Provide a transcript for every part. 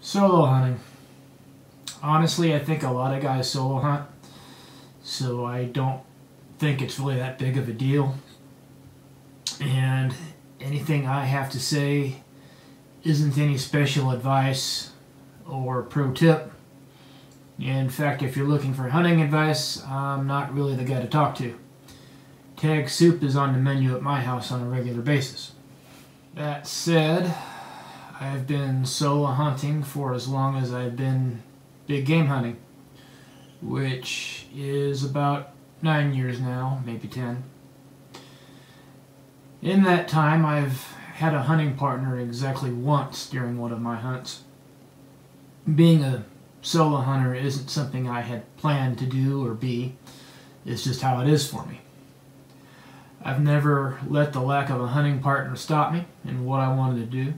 Solo hunting. Honestly, I think a lot of guys solo hunt, so I don't think it's really that big of a deal. And anything I have to say isn't any special advice or pro tip. In fact, if you're looking for hunting advice, I'm not really the guy to talk to. Tag soup is on the menu at my house on a regular basis. That said, I've been solo hunting for as long as I've been big game hunting, which is about 9 years now, maybe 10. In that time, I've had a hunting partner exactly once during one of my hunts. Being a solo hunter isn't something I had planned to do or be. It's just how it is for me. I've never let the lack of a hunting partner stop me in what I wanted to do.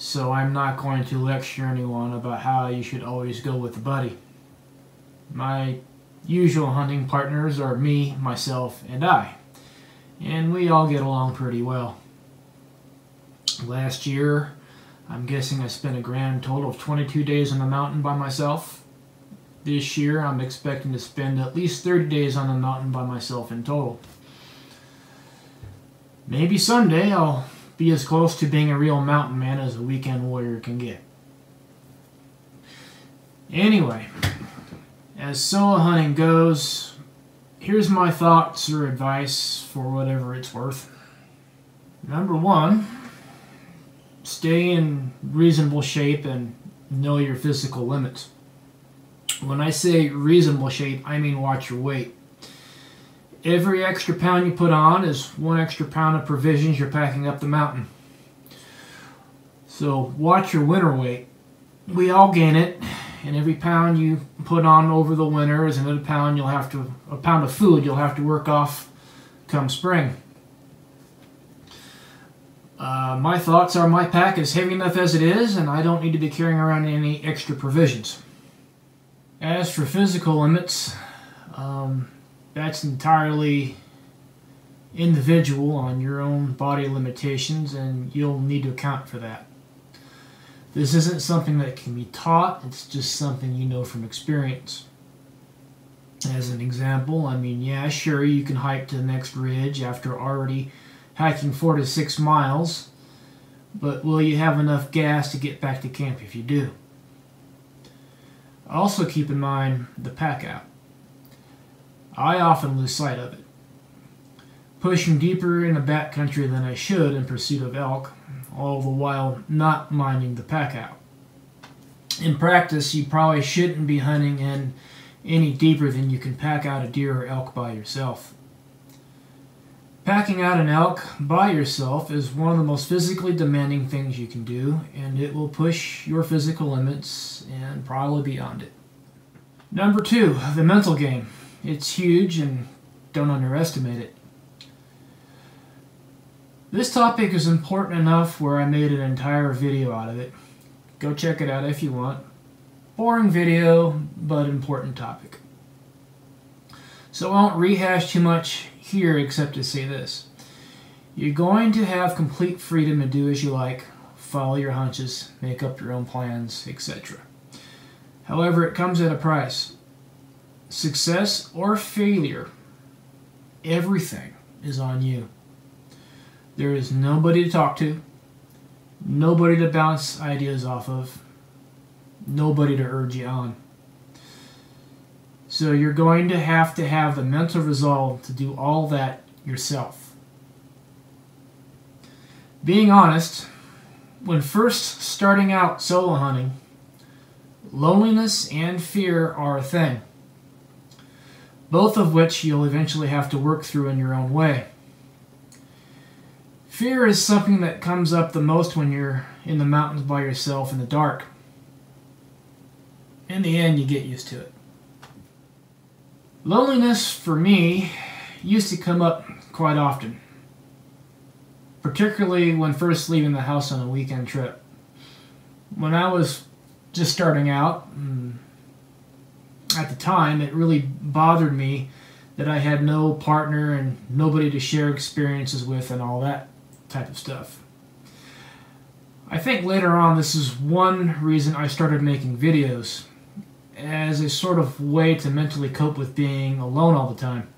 So I'm not going to lecture anyone about how you should always go with a buddy. My usual hunting partners are me, myself, and I. And we all get along pretty well. Last year, I'm guessing I spent a grand total of 22 days on the mountain by myself. This year, I'm expecting to spend at least 30 days on the mountain by myself in total. Maybe someday I'll be as close to being a real mountain man as a weekend warrior can get. Anyway, as solo hunting goes, here's my thoughts or advice for whatever it's worth. Number one, stay in reasonable shape and know your physical limits. When I say reasonable shape, I mean watch your weight. Every extra pound you put on is 1 extra pound of provisions you're packing up the mountain. So watch your winter weight. We all gain it, and every pound you put on over the winter is another pound a pound of food you'll have to work off come spring. My thoughts are my pack is heavy enough as it is, and I don't need to be carrying around any extra provisions. As for physical limits, that's entirely individual on your own body limitations, and you'll need to account for that. This isn't something that can be taught, it's just something you know from experience. As an example, yeah, sure, you can hike to the next ridge after already hiking 4 to 6 miles, but will you have enough gas to get back to camp if you do? Also keep in mind the pack out. I often lose sight of it. Pushing deeper in the backcountry than I should in pursuit of elk, all the while not minding the pack out. In practice, you probably shouldn't be hunting in any deeper than you can pack out a deer or elk by yourself. Packing out an elk by yourself is one of the most physically demanding things you can do, and it will push your physical limits and probably beyond it. Number 2, the mental game. It's huge, and don't underestimate it. This topic is important enough where I made an entire video out of it. Go check it out if you want. Boring video, but important topic. So I won't rehash too much here except to say this. You're going to have complete freedom to do as you like, follow your hunches, make up your own plans, etc. However, it comes at a price. Success or failure, everything is on you. There is nobody to talk to, nobody to bounce ideas off of, nobody to urge you on. So you're going to have the mental resolve to do all that yourself. Being honest, when first starting out solo hunting, loneliness and fear are a thing, both of which you'll eventually have to work through in your own way. Fear is something that comes up the most when you're in the mountains by yourself in the dark. In the end, you get used to it. Loneliness, for me, used to come up quite often, particularly when first leaving the house on a weekend trip. When I was just starting out, at the time, it really bothered me that I had no partner and nobody to share experiences with and all that type of stuff. I think later on this is one reason I started making videos, as a sort of way to mentally cope with being alone all the time.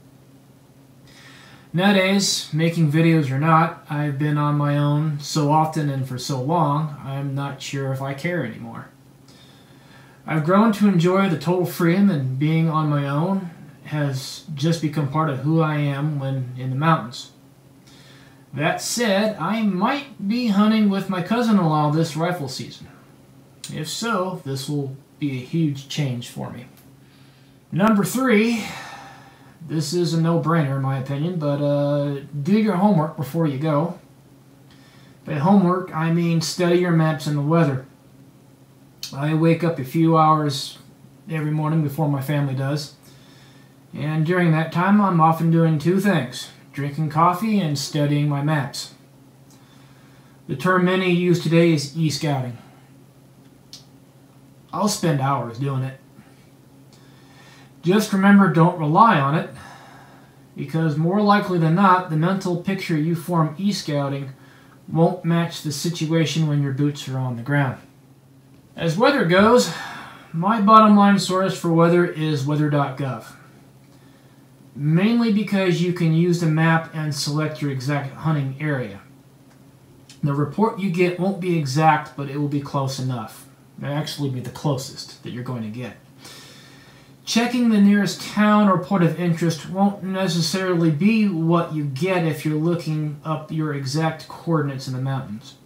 Nowadays, making videos or not, I've been on my own so often and for so long, I'm not sure if I care anymore. I've grown to enjoy the total freedom, and being on my own has just become part of who I am when in the mountains. That said, I might be hunting with my cousin-in-law this rifle season. If so, this will be a huge change for me. Number 3, this is a no-brainer in my opinion, but do your homework before you go. By homework, I mean study your maps and the weather. I wake up a few hours every morning before my family does, and during that time I'm often doing 2 things: drinking coffee and studying my maps. The term many use today is e-scouting. I'll spend hours doing it. Just remember, don't rely on it, because more likely than not, the mental picture you form e-scouting won't match the situation when your boots are on the ground. As weather goes, my bottom line source for weather is weather.gov. Mainly because you can use the map and select your exact hunting area. The report you get won't be exact, but it will be close enough. It'll actually be the closest that you're going to get. Checking the nearest town or point of interest won't necessarily be what you get if you're looking up your exact coordinates in the mountains.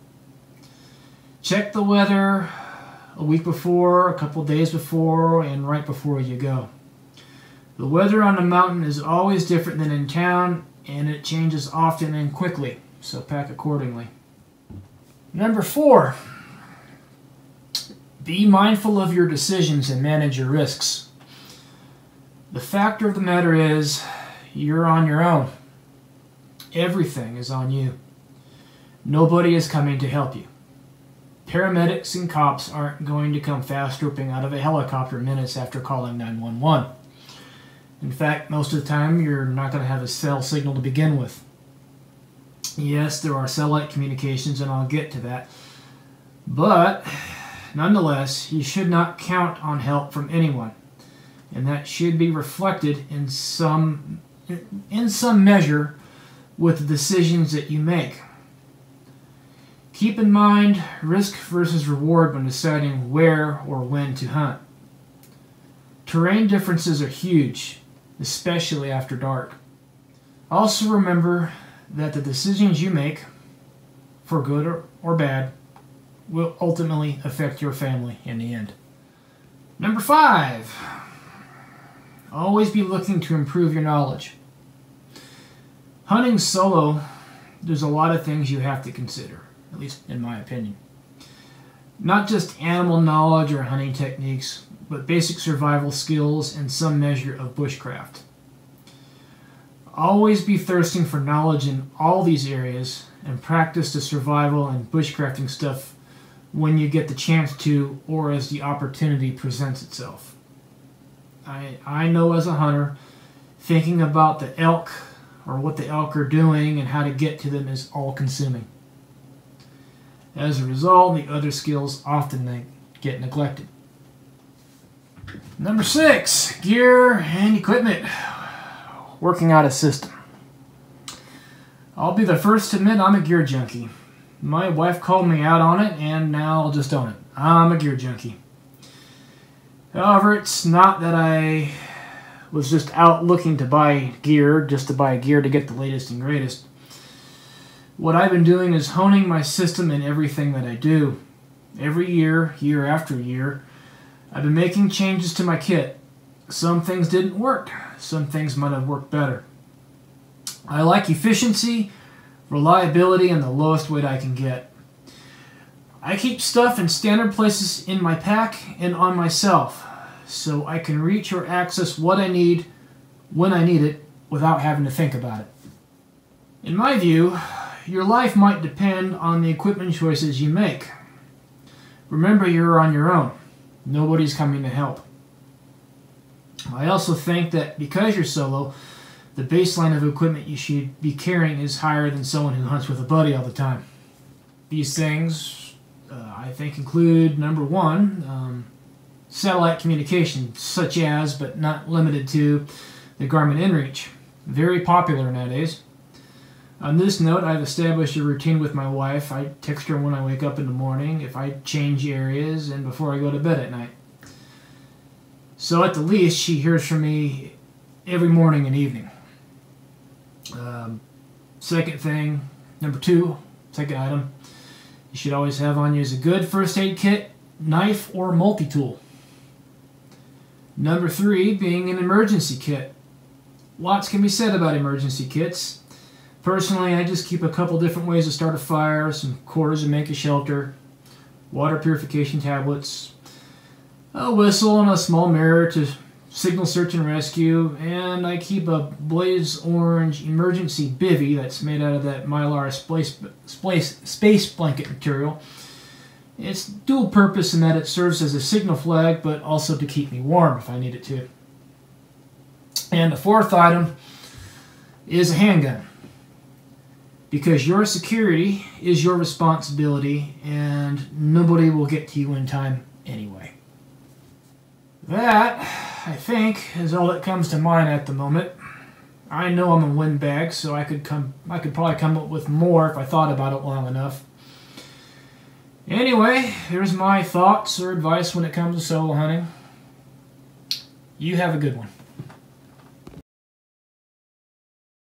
Check the weather a week before, a couple days before, and right before you go. The weather on the mountain is always different than in town, and it changes often and quickly, so pack accordingly. Number 4, be mindful of your decisions and manage your risks. The fact of the matter is, you're on your own. Everything is on you. Nobody is coming to help you. Paramedics and cops aren't going to come fast roping out of a helicopter minutes after calling 911. In fact, most of the time, you're not going to have a cell signal to begin with. Yes, there are satellite communications, and I'll get to that. But, nonetheless, you should not count on help from anyone. And that should be reflected in some measure with the decisions that you make. Keep in mind risk versus reward when deciding where or when to hunt. Terrain differences are huge, especially after dark. Also remember that the decisions you make, for good or bad, will ultimately affect your family in the end. Number 5, always be looking to improve your knowledge. Hunting solo, there's a lot of things you have to consider, at least in my opinion. Not just animal knowledge or hunting techniques, but basic survival skills and some measure of bushcraft. Always be thirsting for knowledge in all these areas and practice the survival and bushcrafting stuff when you get the chance to, or as the opportunity presents itself. I know as a hunter, thinking about the elk or what the elk are doing and how to get to them is all-consuming. As a result, the other skills often get neglected. Number 6, gear and equipment. Working out a system. I'll be the first to admit I'm a gear junkie. My wife called me out on it, and now I'll just own it. I'm a gear junkie. However, it's not that I was just out looking to buy gear, just to buy gear to get the latest and greatest. What I've been doing is honing my system in everything that I do. Every year, year after year, I've been making changes to my kit. Some things didn't work. Some things might have worked better. I like efficiency, reliability, and the lowest weight I can get. I keep stuff in standard places in my pack and on myself, so I can reach or access what I need when I need it without having to think about it. In my view, your life might depend on the equipment choices you make. Remember, you're on your own. Nobody's coming to help. I also think that because you're solo, the baseline of equipment you should be carrying is higher than someone who hunts with a buddy all the time. These things I think include number one, satellite communication, such as, but not limited to, the Garmin InReach. Very popular nowadays. On this note, I've established a routine with my wife. I text her when I wake up in the morning, if I change areas, and before I go to bed at night. So at the least, she hears from me every morning and evening. Second thing, number two, second item, you should always have on you is a good first aid kit, knife, or multi-tool. Number three, being an emergency kit. Lots can be said about emergency kits. Personally, I just keep a couple different ways to start a fire, some quarters to make a shelter, water purification tablets, a whistle, and a small mirror to signal search and rescue, and I keep a Blaze Orange emergency bivvy that's made out of that Mylar space blanket material. It's dual purpose in that it serves as a signal flag, but also to keep me warm if I need it to. And the fourth item is a handgun. Because your security is your responsibility, and nobody will get to you in time anyway. That, I think, is all that comes to mind at the moment. I know I'm a windbag, so I could probably come up with more if I thought about it long enough. Anyway, here's my thoughts or advice when it comes to solo hunting. You have a good one.